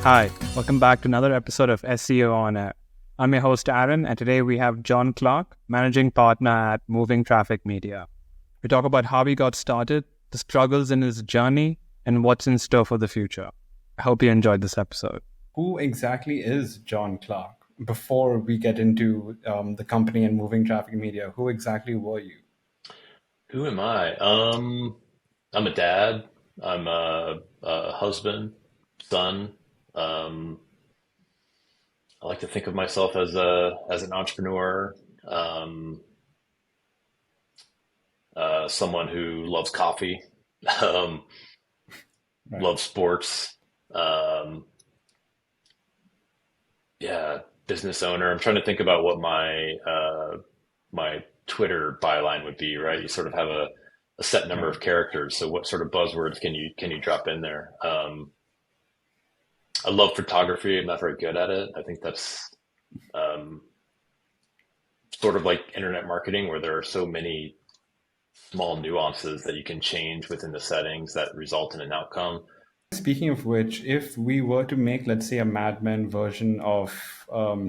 Hi, welcome back to another episode of SEO On-Air. I'm your host Aaron, and today we have Jon Clark, Managing Partner at Moving Traffic Media. We talk about how he got started, the struggles in his journey, and what's in store for the future. I hope you enjoyed this episode. Who exactly is Jon Clark? Before we get into the company and Moving Traffic Media, who exactly were you? Who am I? I'm a dad. I'm a husband, son. Um, I like to think of myself as an entrepreneur, um, someone who loves coffee, um, Right. loves sports. Um, yeah, business owner. I'm trying to think about what my Twitter byline would be. Right, you sort of have a set number Right. of characters. So, what sort of buzzwords can you drop in there? I love photography. I'm not very good at it. I think that's um, sort of like internet marketing, where there are so many small nuances that you can change within the settings that result in an outcome. Speaking of which, if we were to make, let's say, a Mad Men version of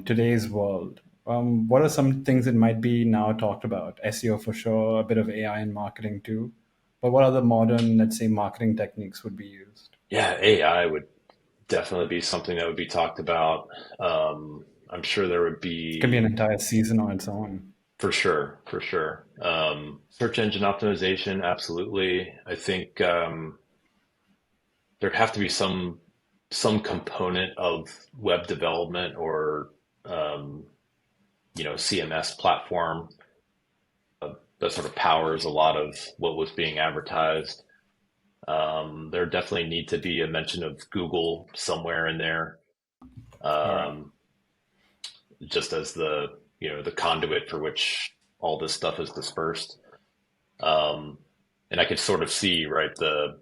today's world, what are some things that might be now talked about? SEO for sure, a bit of AI in marketing too. But what other modern, let's say, marketing techniques would be used? Yeah, AI would definitely be something that would be talked about. I'm sure there would It can be an be entire season on its own. for sure. Search engine optimization, absolutely. I think there'd have to be some component of web development or um, CMS platform that sort of powers a lot of what was being advertised. There definitely need to be a mention of Google somewhere in there, All right. um, just as the conduit for which all this stuff is dispersed. Um, and I could sort of see right the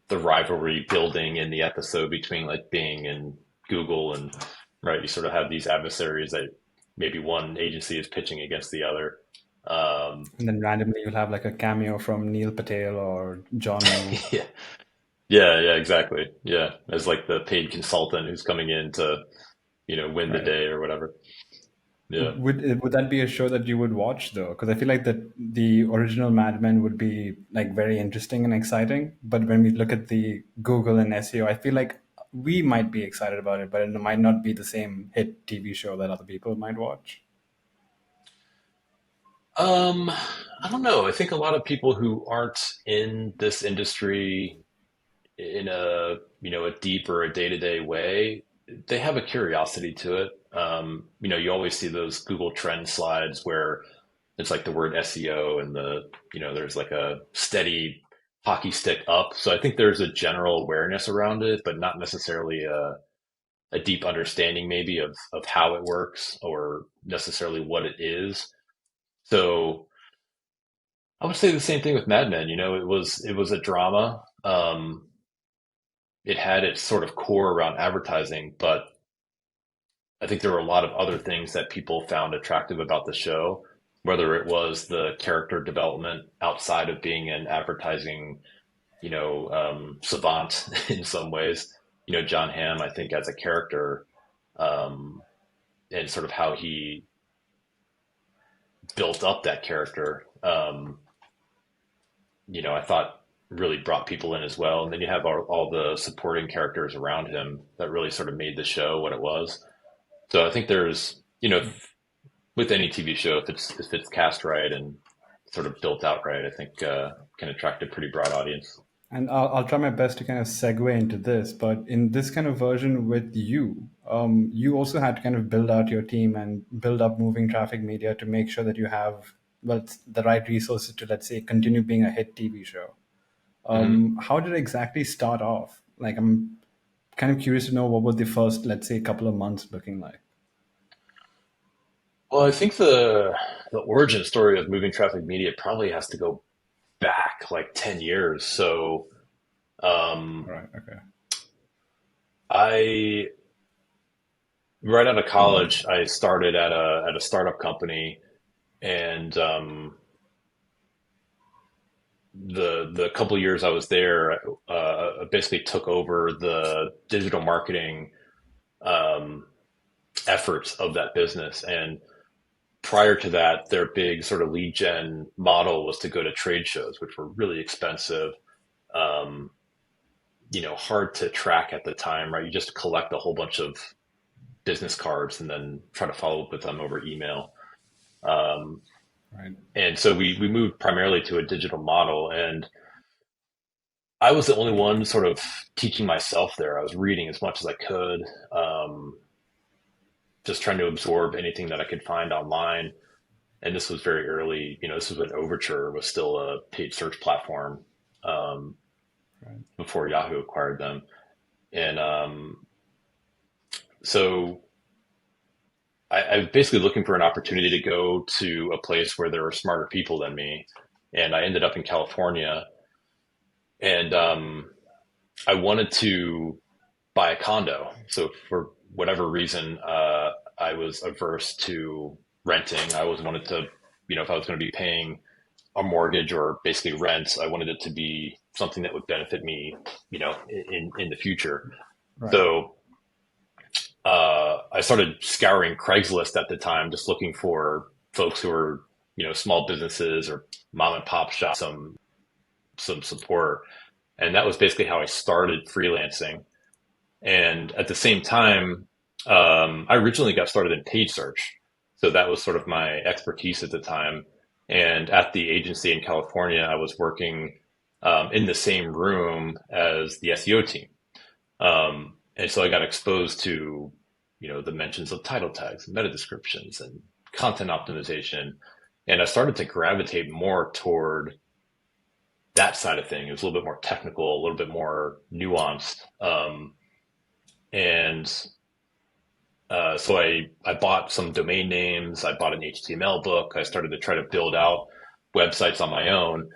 the rivalry building in the episode between like Bing and Google, and right, you sort of have these adversaries that maybe one agency is pitching against the other. Um, And then randomly you'll have like a cameo from Neil Patel or John Moo. yeah, yeah, exactly. Yeah, as like the paid consultant who's coming in to, win the Right. day or whatever. Yeah. Would that be a show that you would watch though? Because I feel like that the original Mad Men would be like very interesting and exciting, but when we look at the Google and SEO, I feel like we might be excited about it, but it might not be the same hit TV show that other people might watch. I don't know. I think a lot of people who aren't in this industry in a deep or a day-to-day way, they have a curiosity to it. You always see those Google Trend slides where it's like the word SEO and there's like a steady hockey stick up. So I think there's a general awareness around it, but not necessarily a deep understanding maybe of how it works or necessarily what it is. So I would say the same thing with Mad Men. It was a drama. It had its sort of core around advertising, but I think there were a lot of other things that people found attractive about the show, whether it was the character development outside of being an advertising, savant in some ways. John Hamm, I think, as a character, um, and sort of how he built up that character, I thought really brought people in as well. And then you have all the supporting characters around him that really sort of made the show what it was. So I think there's, with any TV show, if it's cast right and sort of built out right, I think can attract a pretty broad audience. And I'll try my best to kind of segue into this, but in this kind of version with you, you also had to kind of build out your team and build up moving traffic media to make sure that you have, well, the right resources to, let's say, continue being a hit TV show. Hmm. How did it exactly start off? Like, I'm kind of curious to know what was the first, let's say, couple of months looking like. Well, I think the origin story of moving traffic media probably has to go back like 10 years. So um, Right. Okay. I right out of college, I started at a startup company, and the couple of years I was there, I basically took over the digital marketing um, efforts of that business. And prior to that, their big sort of lead gen model was to go to trade shows, which were really expensive, um, hard to track at the time, right? You just collect a whole bunch of business cards and then try to follow up with them over email. Um, Right. and so we moved primarily to a digital model. And I was the only one sort of teaching myself there. I was reading as much as I could, um, just trying to absorb anything that I could find online. And this was very early. This was when Overture was still a paid search platform, um, Right. before Yahoo acquired them. And so I was basically looking for an opportunity to go to a place where there were smarter people than me. And I ended up in California. And I wanted to buy a condo. So for whatever reason, I was averse to renting. I always wanted to, if I was going to be paying a mortgage or basically rent, I wanted it to be something that would benefit me, in the future. Right. So I started scouring Craigslist at the time, just looking for folks who were, small businesses or mom and pop shops, some support. And that was basically how I started freelancing. And at the same time, I originally got started in paid search. So that was sort of my expertise at the time. And at the agency in California, I was working in the same room as the SEO team. And so I got exposed to, the mentions of title tags, meta descriptions, and content optimization. And I started to gravitate more toward that side of things. It was a little bit more technical, a little bit more nuanced. And so I bought some domain names. I bought an HTML book. I started to try to build out websites on my own.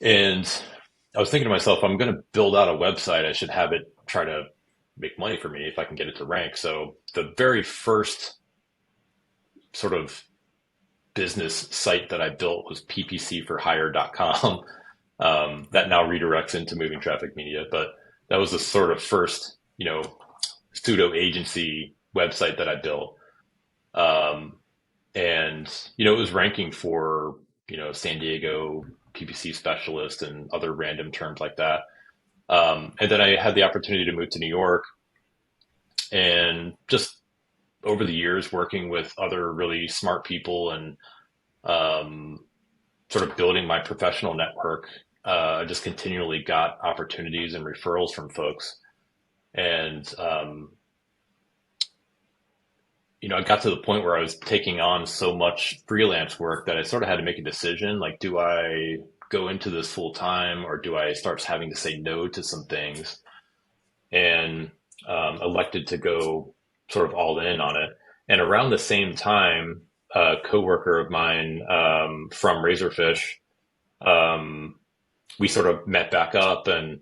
And I was thinking to myself, I'm going to build out a website. I should have it try to make money for me if I can get it to rank. So the very first sort of business site that I built was ppcforhire.com. That now redirects into Moving Traffic Media. But that was the sort of first, pseudo agency website that I built. Um, and, it was ranking for, San Diego PPC specialist and other random terms like that. And then I had the opportunity to move to New York and just over the years working with other really smart people and um, sort of building my professional network. I just continually got opportunities and referrals from folks. And I got to the point where I was taking on so much freelance work that I sort of had to make a decision. Like, do I go into this full time or do I start having to say no to some things? And elected to go sort of all in on it. And around the same time, a coworker of mine from Razorfish, um, we sort of met back up and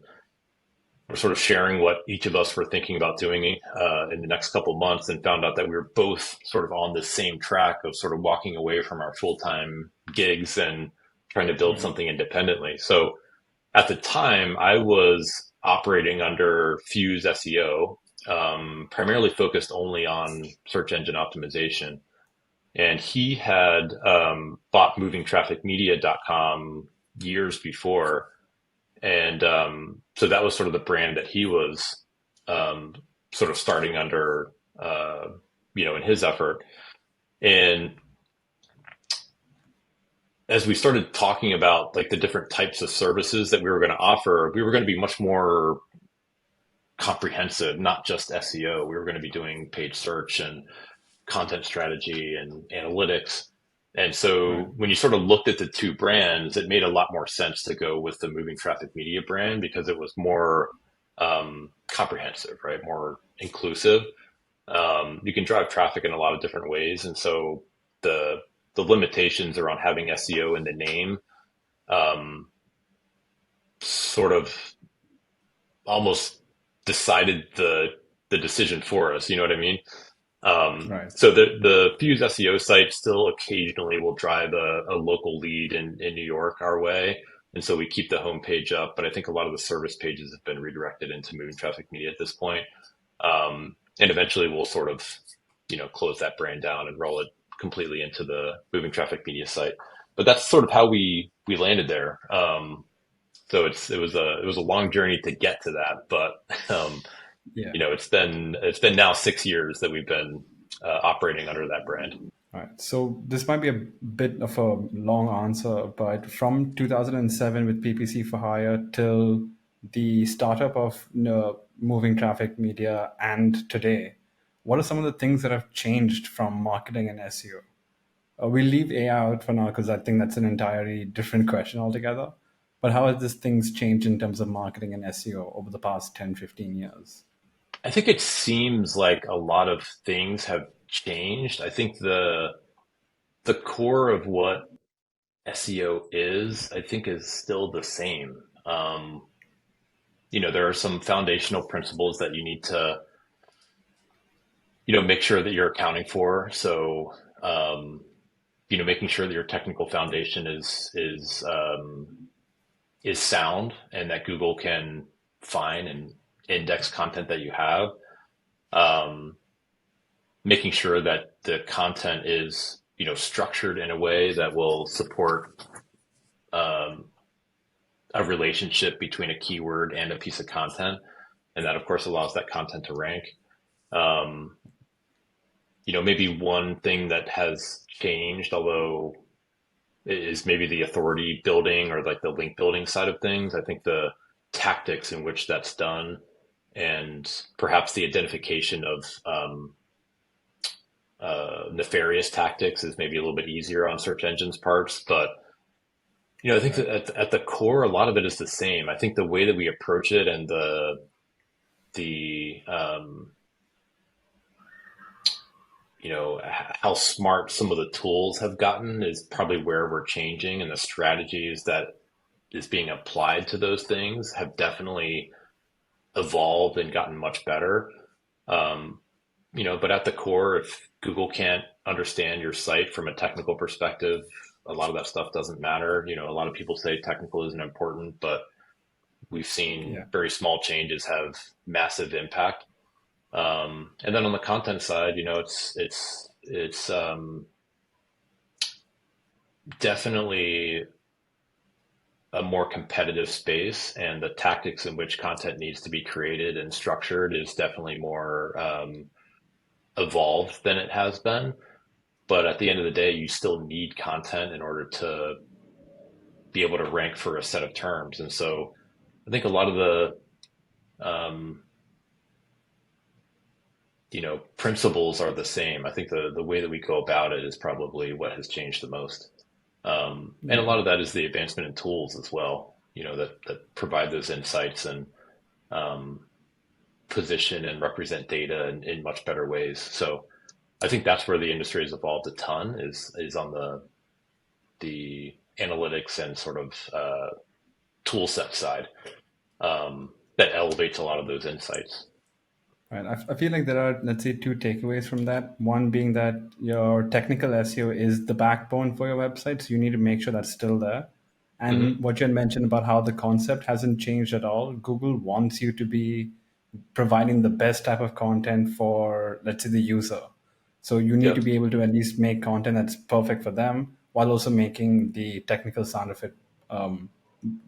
we're sort of sharing what each of us were thinking about doing in the next couple of months, and found out that we were both sort of on the same track of sort of walking away from our full-time gigs and trying to build Right. something independently. So at the time, I was operating under Fuse SEO, primarily focused only on search engine optimization. And he had bought movingtrafficmedia.com years before. And so that was sort of the brand that he was um, sort of starting under, in his effort. And as we started talking about like the different types of services that we were going to offer, we were going to be much more comprehensive, not just SEO. We were going to be doing paid search and content strategy and analytics. And so Right. when you sort of looked at the two brands, it made a lot more sense to go with the Moving Traffic Media brand because it was more comprehensive, right? More inclusive. You can drive traffic in a lot of different ways. And so the the limitations around having SEO in the name um, sort of almost decided the decision for us. You know what I mean? Right. So the Fuse SEO site still occasionally will drive a local lead in New York our way. And so we keep the homepage up, but I think a lot of the service pages have been redirected into moving traffic media at this point. And eventually we'll sort of, close that brand down and roll it completely into the moving traffic media site. But that's sort of how we landed there. So it was a long journey to get to that, but Yeah. it's been now 6 years that we've been operating under that brand. All right. So this might be a bit of a long answer, but from 2007 with PPC for Hire till the startup of moving traffic media and today, what are some of the things that have changed from marketing and SEO? We'll leave AI out for now because I think that's an entirely different question altogether. But how has this things changed in terms of marketing and SEO over the past 10, 15 years? I think it seems like a lot of things have changed. I think the core of what SEO is, I think, is still the same. There are some foundational principles that you need to, make sure that you're accounting for. So, making sure that your technical foundation is sound and that Google can find and index content that you have. Um, Making sure that the content is, structured in a way that will support um, a relationship between a keyword and a piece of content, and that of course allows that content to rank. Um, Maybe one thing that has changed, although is maybe the authority building or like the link building side of things. I think the tactics in which that's done and perhaps the identification of nefarious tactics is maybe a little bit easier on search engines' parts. But, I think Right. that at the core, a lot of it is the same. I think the way that we approach it and the how smart some of the tools have gotten is probably where we're changing, and the strategies that is being applied to those things have definitely evolved and gotten much better. Um, but at the core, if Google can't understand your site from a technical perspective, a lot of that stuff doesn't matter. A lot of people say technical isn't important, but we've seen Yeah. very small changes have massive impact. And then on the content side, it's definitely a more competitive space, and the tactics in which content needs to be created and structured is definitely more evolved than it has been. But at the end of the day, you still need content in order to be able to rank for a set of terms. And so I think a lot of um, principles are the same. I think the way that we go about it is probably what has changed the most. And a Yeah. lot of that is the advancement in tools as well, that provide those insights and um, position and represent data in much better ways. So I think that's where the industry has evolved a ton is on the analytics and sort of tool set side that elevates a lot of those insights. Right. I feel like there are, let's say, two takeaways from that. One being that your technical SEO is the backbone for your website, so you need to make sure that's still there. And Hmm. what you had mentioned about how the concept hasn't changed at all. Google wants you to be providing the best type of content for, let's say, the user. So you need to Yep. be able to at least make content that's perfect for them while also making the technical sound of it um,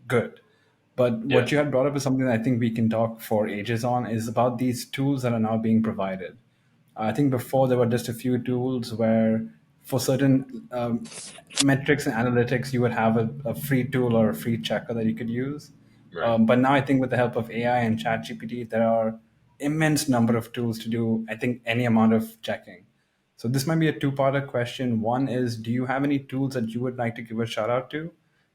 good. But Yeah. what you had brought up is something that I think we can talk for ages on is about these tools that are now being provided. I think before there were just a few tools where for certain metrics and analytics, you would have a free tool or a free checker that you could use. Right. But now I think with the help of AI and ChatGPT, there are immense number of tools to do, I think, any amount of checking. So this might be a two-parter question. One is, do you have any tools that you would like to give a shout out to?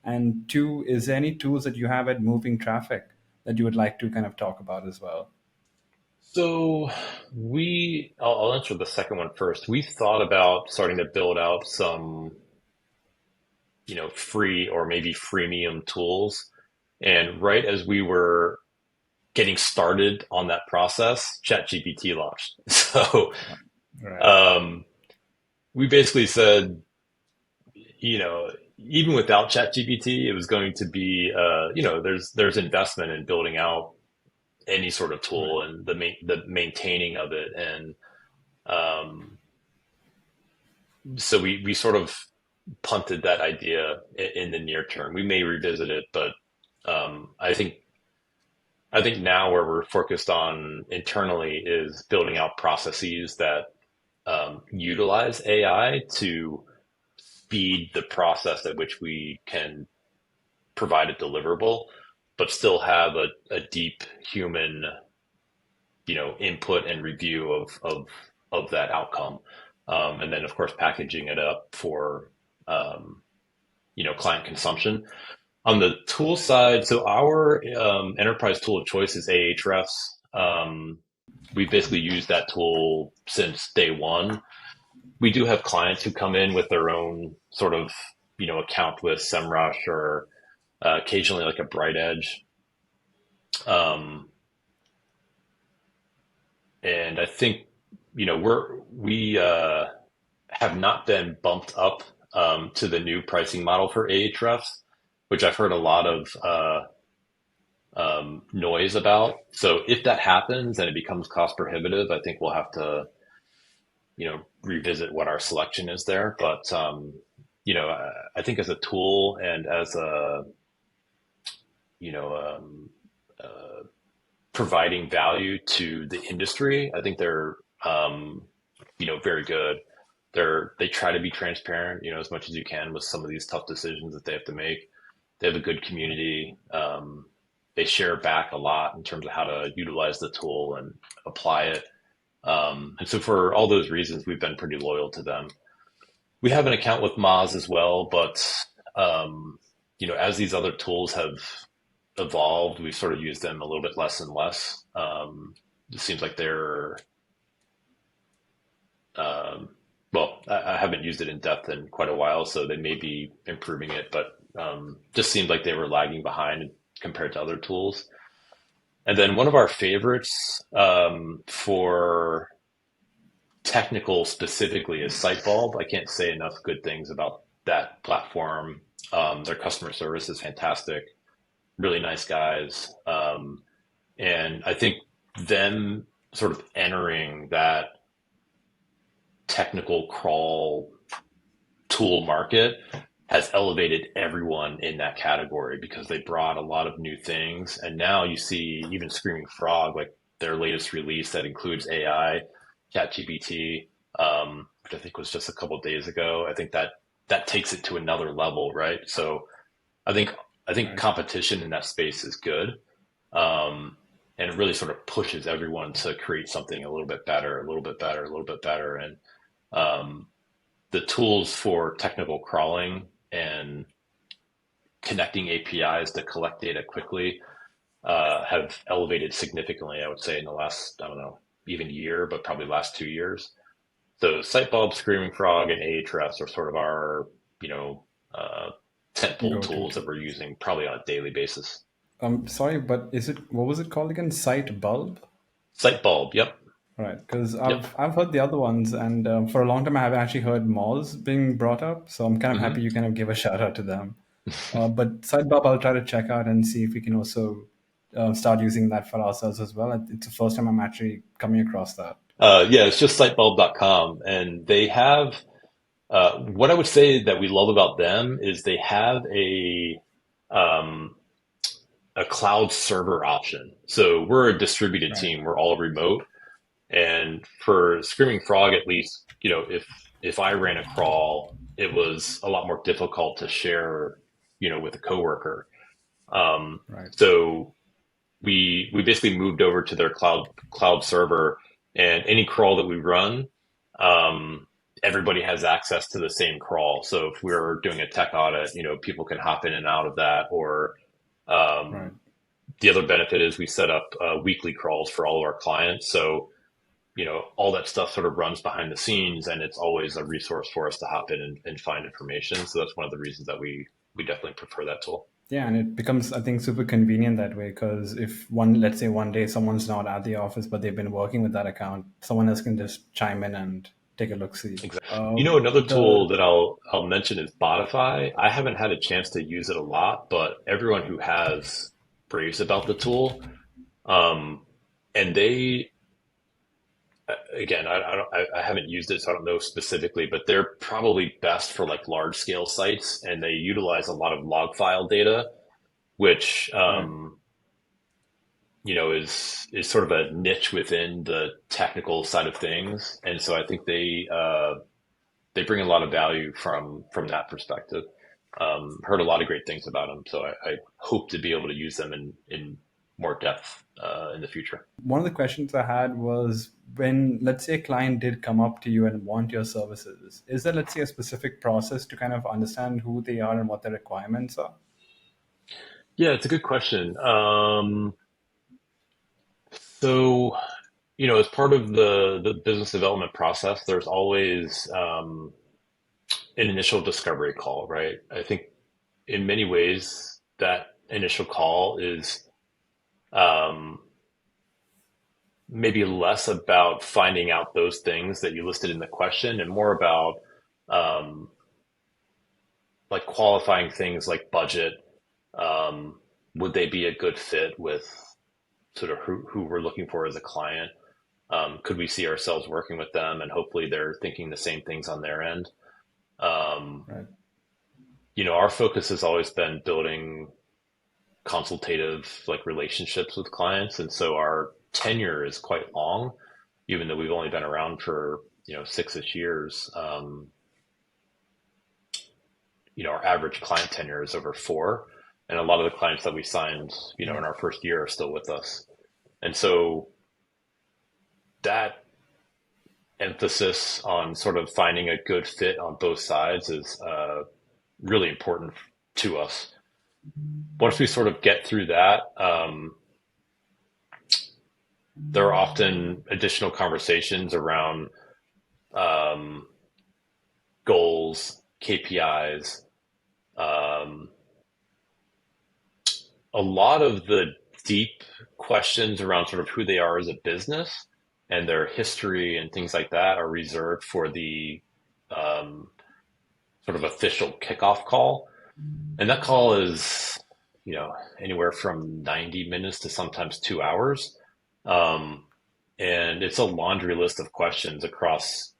And two, is there any tools that you have at moving traffic that you would like to kind of talk about as well? So I'll answer the second one first. We thought about starting to build out some, free or maybe freemium tools. And right as we were getting started on that process, ChatGPT launched. So Right. um, we basically said, even without ChatGPT, it was going to be, there's investment in building out any sort of Right. tool and the maintaining of it. And so we sort of punted that idea in the near term. We may revisit it, but I think now where we're focused on internally is building out processes that utilize AI to speed the process at which we can provide a deliverable, but still have a deep human, input and review of that outcome. And then of course packaging it up for client consumption. On the tool side, so our enterprise tool of choice is Ahrefs. We basically used that tool since day one. We do have clients who come in with their own sort of, account with SEMrush or occasionally like a Bright Edge. Um, and I think, we have not been bumped up to the new pricing model for Ahrefs, which I've heard a lot of noise about. So if that happens and it becomes cost prohibitive, I think we'll have to, revisit what our selection is there. But I think as a tool and as a, you know, providing value to the industry, I think they're, very good. They try to be transparent, as much as you can with some of these tough decisions that they have to make. They have a good community. They share back a lot in terms of how to utilize the tool and apply it. And so for all those reasons, we've been pretty loyal to them. We have an account with Moz as well, but as these other tools have evolved, we've sort of used them a little bit less and less. It seems like they're well, I haven't used it in depth in quite a while, so they may be improving it, but just seemed like they were lagging behind compared to other tools. And then one of our favorites for technical specifically is Sitebulb. I can't say enough good things about that platform. Their customer service is fantastic, really nice guys. And I think them sort of entering that technical crawl tool market has elevated everyone in that category because they brought a lot of new things. And now you see even Screaming Frog, like their latest release that includes AI, ChatGPT, which I think was just a couple of days ago. I think that takes it to another level, right? So I think Right. competition in that space is good. And it really sort of pushes everyone to create something a little bit better, a little bit better, a little bit better. And the tools for technical crawling and connecting APIs to collect data quickly have elevated significantly, I would say, in the last, I don't know, even year, but probably last 2 years. So Sitebulb, Screaming Frog, and Ahrefs are sort of our, tentpole Go-to tools that we're tools. using probably on a daily basis. Sorry, but what was it called again? Site bulb? Sitebulb, yep, Right, because yep. I've heard the other ones, and for a long time I haven't actually heard malls being brought up. So I'm kind of happy hmm you kind of give a shout out to them. But Sidebub, I'll try to check out and see if we can also start using that for ourselves as well. It's the first time I'm actually coming across that. Yeah, it's just sitebulb.com. And they have, what I would say that we love about them is they have um, a cloud server option. So we're a distributed Right, team. We're all remote. And for Screaming Frog, at least, if I ran a crawl, it was a lot more difficult to share, with a coworker. Um, right, so we basically moved over to their cloud server, and any crawl that we run, um, everybody has access to the same crawl. So if we're doing a tech audit, people can hop in and out of that. Or right. um, the other benefit is we set up weekly crawls for all of our clients. So all that stuff sort of runs behind the scenes, and it's always a resource for us to hop in and find information. So that's one of the reasons that we definitely prefer that tool. Yeah, and it becomes, I think, super convenient that way because if let's say one day someone's not at the office, but they've been working with that account, someone else can just chime in and take a look see. Exactly. Another tool The that I'll mention is Spotify. I haven't had a chance to use it a lot, but everyone who has raves about the tool. Um, and they, again, I haven't used it, so I don't know specifically, but they're probably best for like large scale sites, and they utilize a lot of log file data, which Right. is sort of a niche within the technical side of things, and so I think they bring a lot of value from that perspective. Heard a lot of great things about them, so I hope to be able to use them in more depth in the future. One of the questions I had was, when, let's say, a client did come up to you and want your services, is there, let's say, a specific process to kind of understand who they are and what their requirements are? Yeah, it's a good question. So, as part of the business development process, there's always an initial discovery call, right? I think in many ways that initial call is um, maybe less about finding out those things that you listed in the question and more about um, like qualifying things like budget. Um, would they be a good fit with sort of who we're looking for as a client? Could we see ourselves working with them? And hopefully they're thinking the same things on their end. Um, Right. our focus has always been building consultative like relationships with clients. And so our tenure is quite long, even though we've only been around for, 6-ish years. Our average client tenure is over 4. And a lot of the clients that we signed, in Right. our first year are still with us. And so that emphasis on sort of finding a good fit on both sides is really important to us. Once we sort of get through that, there are often additional conversations around um, goals, KPIs. Um, a lot of the deep questions around sort of who they are as a business and their history and things like that are reserved for the um, sort of official kickoff call. And that call is, anywhere from 90 minutes to sometimes 2 hours. Um, and it's a laundry list of questions across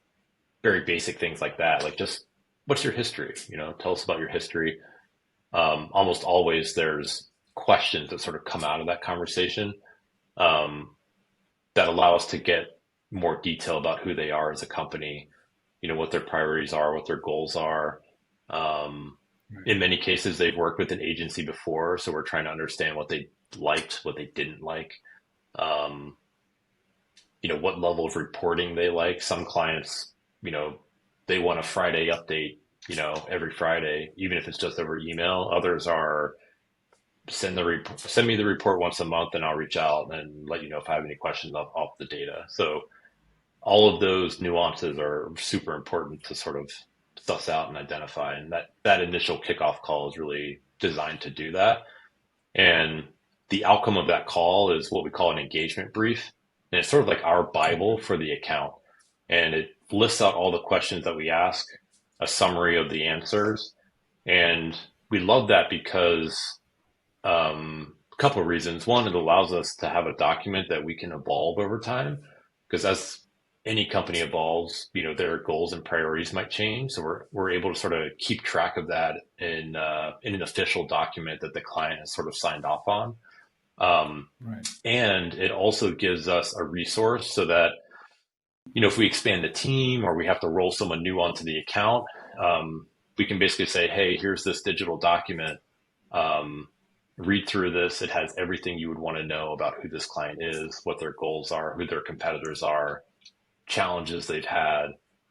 very basic things like that. Like just what's your history? Tell us about your history. Almost always there's questions that sort of come out of that conversation um, that allow us to get more detail about who they are as a company, what their priorities are, what their goals are. Um, Right. in many cases, they've worked with an agency before, so we're trying to understand what they liked, what they didn't like, um, what level of reporting they like. Some clients, they want a Friday update, every Friday, even if it's just over email. Others are send me the report once a month, and I'll reach out and let you know if I have any questions off the data. So all of those nuances are super important to sort of suss out and identify. And that initial kickoff call is really designed to do that. And the outcome of that call is what we call an engagement brief. And it's sort of like our Bible for the account. And it lists out all the questions that we ask, a summary of the answers. And we love that because a couple of reasons. One, it allows us to have a document that we can evolve over time. Because as any company evolves, their goals and priorities might change. So we're able to sort of keep track of that in an official document that the client has sort of signed off on. Um, Right. and it also gives us a resource so that, if we expand the team or we have to roll someone new onto the account, we can basically say, hey, here's this digital document. Um, Read through this. It has everything you would want to know about who this client is, what their goals are, who their competitors are, challenges they've had,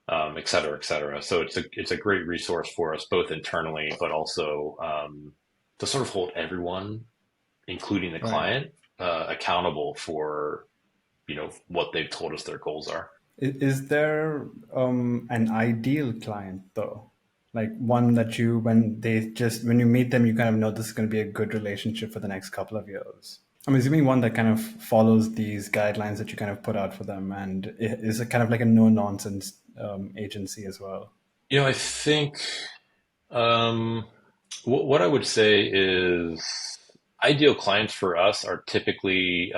et cetera, et cetera. So it's a great resource for us both internally, but also to sort of hold everyone, including the Right. client, accountable for what they've told us their goals are. Is there an ideal client though? Like one that you, when you meet them, you kind of know this is going to be a good relationship for the next couple of years. I'm assuming one that kind of follows these guidelines that you kind of put out for them and is a kind of like a no nonsense agency as well? I think um, what I would say is ideal clients for us are typically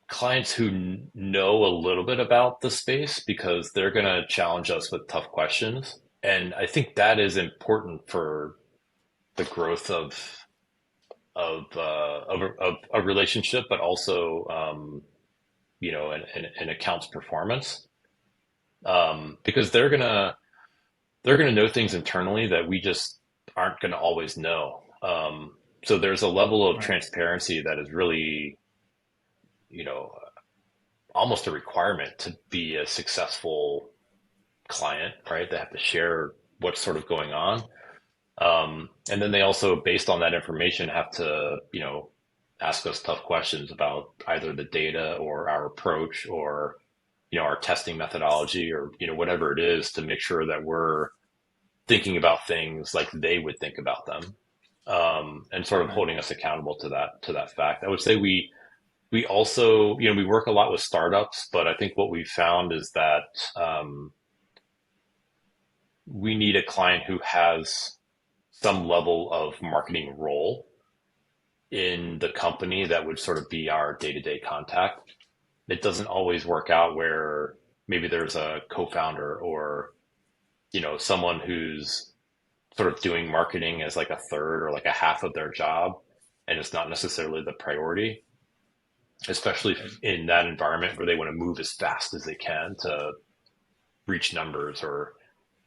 clients who know a little bit about the space because they're going to challenge us with tough questions. And I think that is important for the growth of a relationship, but also an account's performance, because they're gonna know things internally that we just aren't gonna always know. So there's a level of Right. transparency that is really, you know, almost a requirement to be a successful client, right? They have to share what's sort of going on. And then they also, based on that information, have to, ask us tough questions about either the data or our approach or, our testing methodology or, whatever it is to make sure that we're thinking about things like they would think about them, and sort of Right. holding us accountable to that fact. I would say we also, we work a lot with startups, but I think what we found is that we need a client who has some level of marketing role in the company that would sort of be our day-to-day contact. It doesn't always work out where maybe there's a co-founder or, someone who's sort of doing marketing as like a third or like a half of their job, and it's not necessarily the priority, especially Right. in that environment where they want to move as fast as they can to reach numbers or,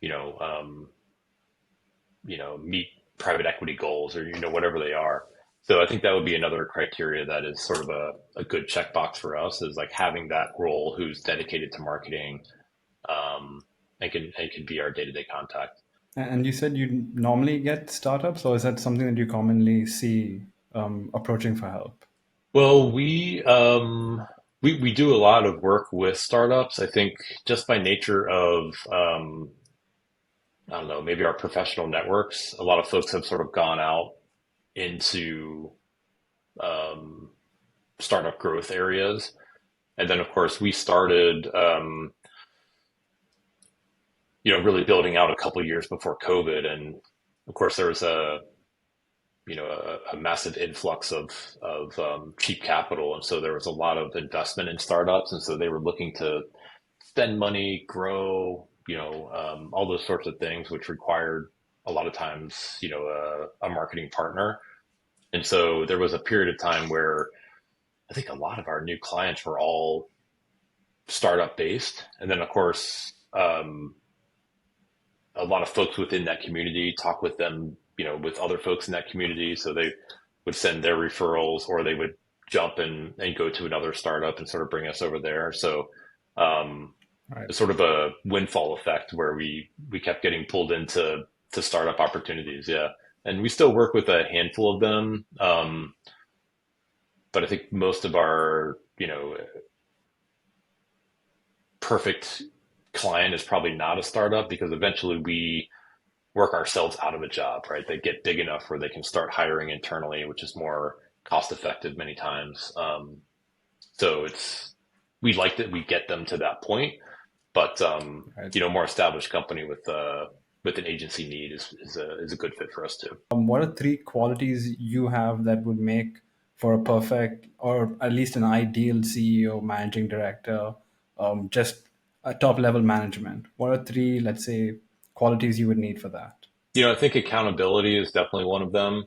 you know, um, meet private equity goals or, whatever they are. So I think that would be another criteria that is sort of a good checkbox for us, is like having that role who's dedicated to marketing, and can be our day-to-day contact. And you said you normally get startups, or is that something that you commonly see approaching for help? Well, we do a lot of work with startups. I think just by nature of I don't know, maybe our professional networks, a lot of folks have sort of gone out into um, startup growth areas. And then, of course, we started, really building out a couple of years before COVID. And of course, there was a massive influx of cheap capital. And so there was a lot of investment in startups. And so they were looking to spend money, grow, all those sorts of things, which required a lot of times, a marketing partner. And so there was a period of time where I think a lot of our new clients were all startup based. And then, of course, a lot of folks within that community talk with them, with other folks in that community. So they would send their referrals, or they would jump and go to another startup and sort of bring us over there. So um, Right. it's sort of a windfall effect where we kept getting pulled into to startup opportunities. Yeah. And we still work with a handful of them. But I think most of our, perfect client is probably not a startup, because eventually we work ourselves out of a job, right? They get big enough where they can start hiring internally, which is more cost effective many times. So we like that we get them to that point, but Right. more established company with an agency need is a good fit for us too. What are three qualities you have that would make for a perfect, or at least an ideal CEO, managing director, just a top level management? What are three, let's say, qualities you would need for that? I think accountability is definitely one of them.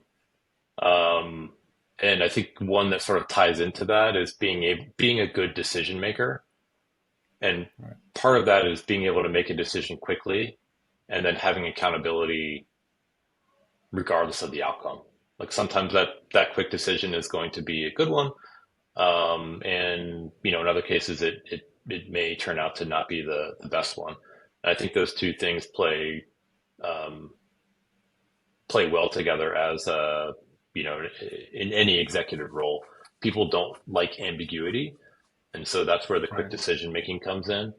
Um, and I think one that sort of ties into that is being a good decision maker. And Right. part of that is being able to make a decision quickly, and then having accountability regardless of the outcome. Like sometimes that quick decision is going to be a good one. And in other cases it may turn out to not be the best one. And I think those two things um, play well together as in any executive role. People don't like ambiguity, and so that's where the quick Right. decision making comes in.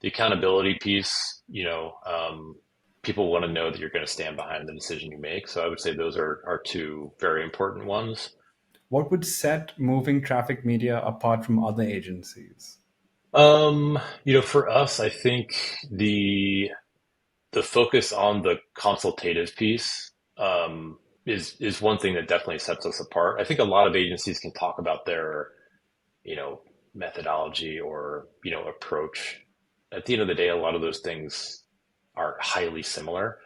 The accountability piece, people want to know that you're going to stand behind the decision you make. So I would say those are two very important ones. What would set moving traffic media apart from other agencies? For us, I think the focus on the consultative piece is one thing that definitely sets us apart. I think a lot of agencies can talk about their, you know, methodology or, approach. At the end of the day, a lot of those things are highly similar.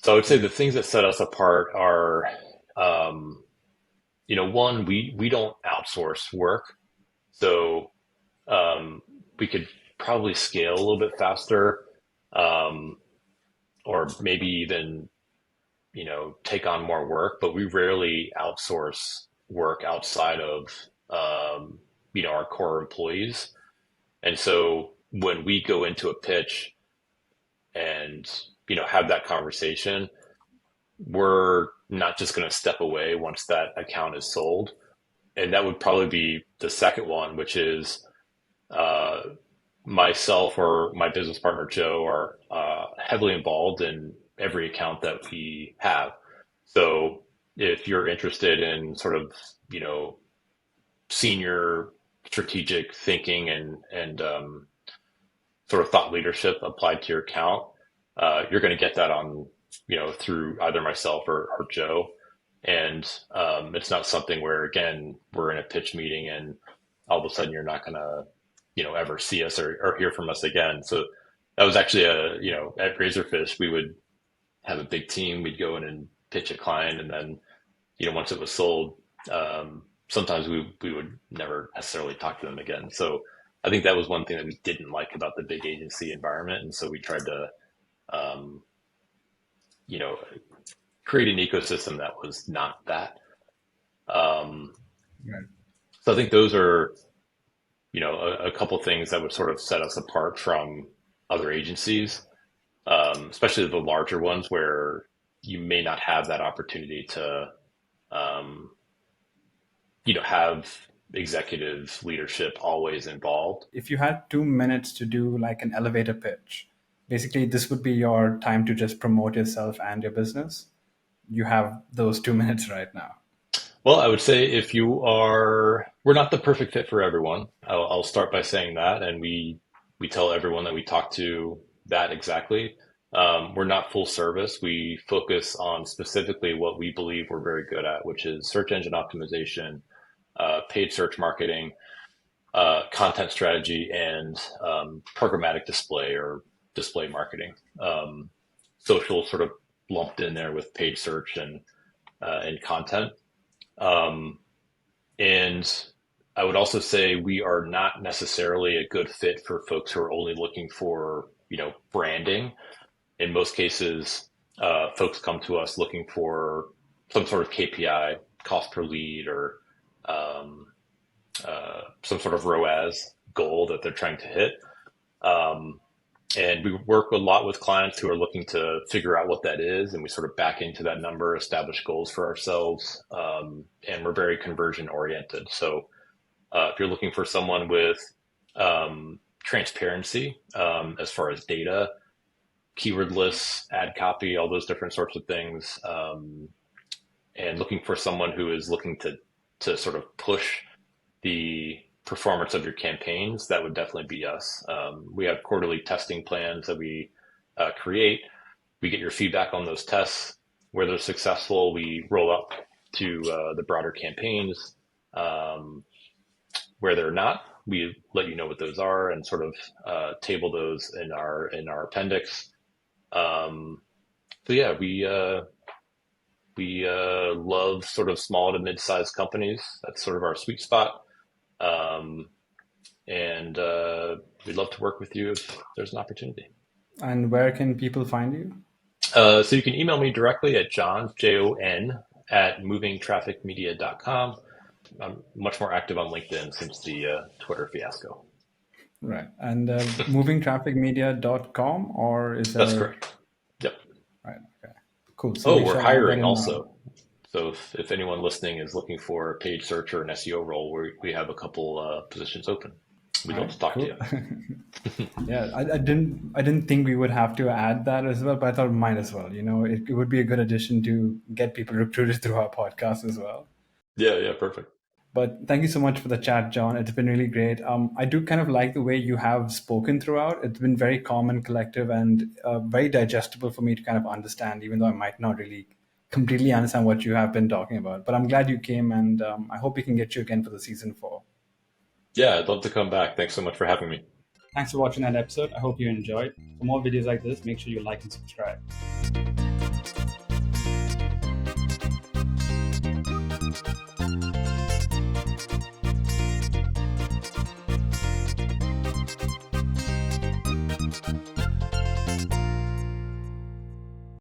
So I would say the things that set us apart are, um, one, we don't outsource work. So um, we could probably scale a little bit faster, um, or maybe even, take on more work, but we rarely outsource work outside of, our core employees. And so when we go into a pitch and, have that conversation, we're not just going to step away once that account is sold. And that would probably be the second one, which is uh, myself or my business partner, Joe, are heavily involved in every account that we have. So if you're interested in sort of, senior strategic thinking and sort of thought leadership applied to your account, you're going to get that on, through either myself or Joe. And it's not something where, again, we're in a pitch meeting and all of a sudden you're not going to, ever see us or hear from us again. So that was actually at Razorfish, we would have a big team. We'd go in and pitch a client. And then, once it was sold, sometimes we would never necessarily talk to them again. So I think that was one thing that we didn't like about the big agency environment. And so we tried to, um, you know, create an ecosystem that was not that. Um, Right. so I think those are, a couple things that would sort of set us apart from other agencies, especially the larger ones where you may not have that opportunity to, um, have executive leadership always involved. If you had 2 minutes to do like an elevator pitch, basically this would be your time to just promote yourself and your business. You have those 2 minutes right now. Well, I would say we're not the perfect fit for everyone. I'll start by saying that, and we tell everyone that we talk to that exactly. We're not full service. We focus on specifically what we believe we're very good at, which is search engine optimization, paid search marketing, content strategy, and programmatic display or display marketing. Social sort of lumped in there with paid search and content. Um, and I would also say we are not necessarily a good fit for folks who are only looking for, branding. In most cases, folks come to us looking for some sort of KPI, cost per lead, or um, some sort of ROAS goal that they're trying to hit. Um, and we work a lot with clients who are looking to figure out what that is, and we sort of back into that number, establish goals for ourselves, and we're very conversion oriented. So if you're looking for someone with transparency as far as data, keyword lists, ad copy, all those different sorts of things, and looking for someone who is looking to sort of push the performance of your campaigns, that would definitely be us. We have quarterly testing plans that we create. We get your feedback on those tests. Where they're successful, we roll up to the broader campaigns. Where they're not, we let you know what those are and sort of table those in our appendix. So yeah, we love sort of small to mid-sized companies. That's sort of our sweet spot. Um, and we'd love to work with you if there's an opportunity. And where can people find you? So you can email me directly at Jon, at movingtrafficmedia.com. I'm much more active on LinkedIn since the Twitter fiasco. Right. And movingtrafficmedia.com, or is That's there? correct. Yep. Right. Okay. Cool. So Oh, we we're shall add that hiring in now. also. So if anyone listening is looking for a paid search or an SEO role, we have a couple positions open. We'd All love right. to talk to Cool. you. Yeah, I didn't think we would have to add that as well, but I thought might as well. It would be a good addition to get people recruited through our podcast as well. Yeah, yeah, perfect. But thank you so much for the chat, John. It's been really great. I do kind of like the way you have spoken throughout. It's been very calm and collective and very digestible for me to kind of understand, even though I might not really completely understand what you have been talking about. But I'm glad you came, and I hope we can get you again for the season 4. Yeah, I'd love to come back. Thanks so much for having me. Thanks for watching that episode. I hope you enjoyed. For more videos like this, make sure you like and subscribe.